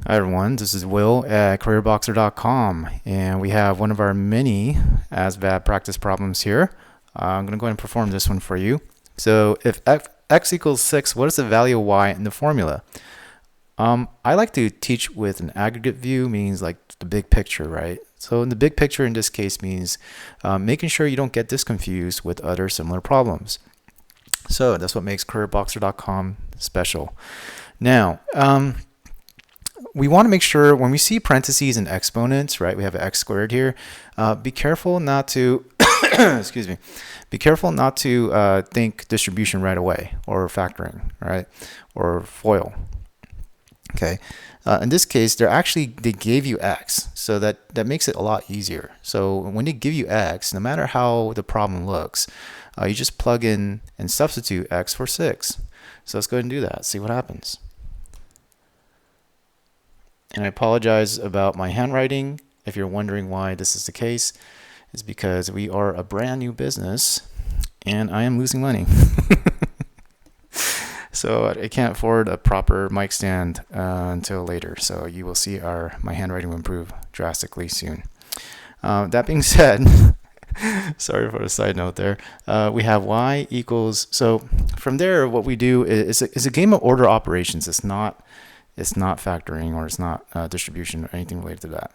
Hi everyone, this is Will at careerboxer.com, and we have one of our many ASVAB practice problems here. I'm going to go ahead and perform this one for you. So if x equals 6, what is the value of y in the formula? I like to teach with an aggregate view, means like the big picture, right? So in the big picture in this case means making sure you don't get this confused with other similar problems. So that's what makes careerboxer.com special. Now, we want to make sure when we see parentheses and exponents, right? We have an x squared here. Be careful not to, excuse me, be careful not to think distribution right away or factoring, right? Or FOIL. Okay. In this case, they gave you x, so that makes it a lot easier. So when they give you x, no matter how the problem looks, you just plug in and substitute x for 6. So let's go ahead and do that. See what happens. And I apologize about my handwriting. If you're wondering why this is the case, it's because we are a brand new business and I am losing money. So I can't afford a proper mic stand until later. So you will see my handwriting will improve drastically soon. That being said, sorry for the side note there. We have y equals, so from there what we do is a game of order operations. It's not factoring, or it's not distribution or anything related to that.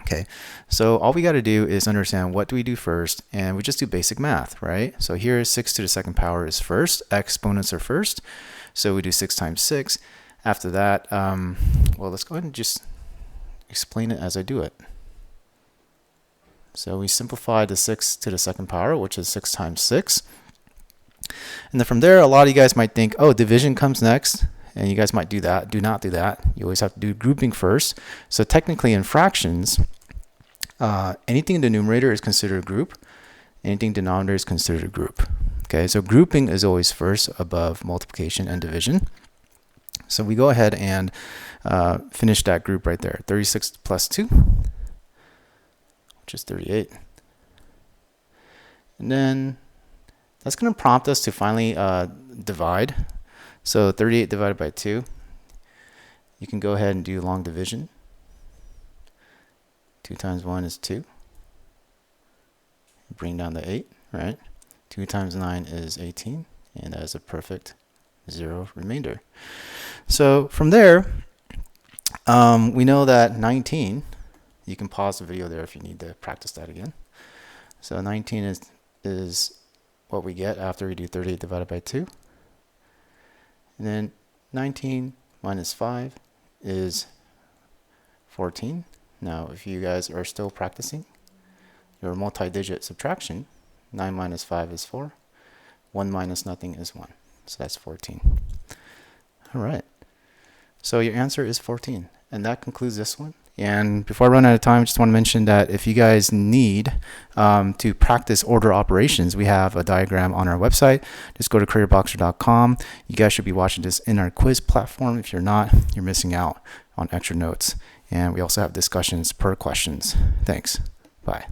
Okay, so all we got to do is understand what do we do first, and we just do basic math, right? So here 6 to the second power is first, exponents are first, so we do 6 times 6. After that, well, let's go ahead and just explain it as I do it. So we simplify the 6 to the second power, which is 6 times 6. And then from there, a lot of you guys might think, oh, division comes next. And you guys might do that. Do not do that. You always have to do grouping first. So technically in fractions, anything in the numerator is considered a group. Anything denominator is considered a group. Okay, so grouping is always first above multiplication and division. So we go ahead and finish that group right there. 36 plus 2, which is 38. And then that's going to prompt us to finally divide. So 38 divided by 2, you can go ahead and do long division. 2 times 1 is 2. Bring down the 8, right? 2 times 9 is 18, and that is a perfect 0 remainder. So from there, we know that 19, you can pause the video there if you need to practice that again. So 19 is what we get after we do 38 divided by 2. And then 19 minus 5 is 14. Now, if you guys are still practicing your multi-digit subtraction, 9 minus 5 is 4. 1 minus nothing is 1. So that's 14. All right. So your answer is 14. And that concludes this one. And before I run out of time, I just want to mention that if you guys need to practice order operations, we have a diagram on our website. Just go to careerboxer.com. You guys should be watching this in our quiz platform. If you're not, you're missing out on extra notes. And we also have discussions per questions. Thanks. Bye.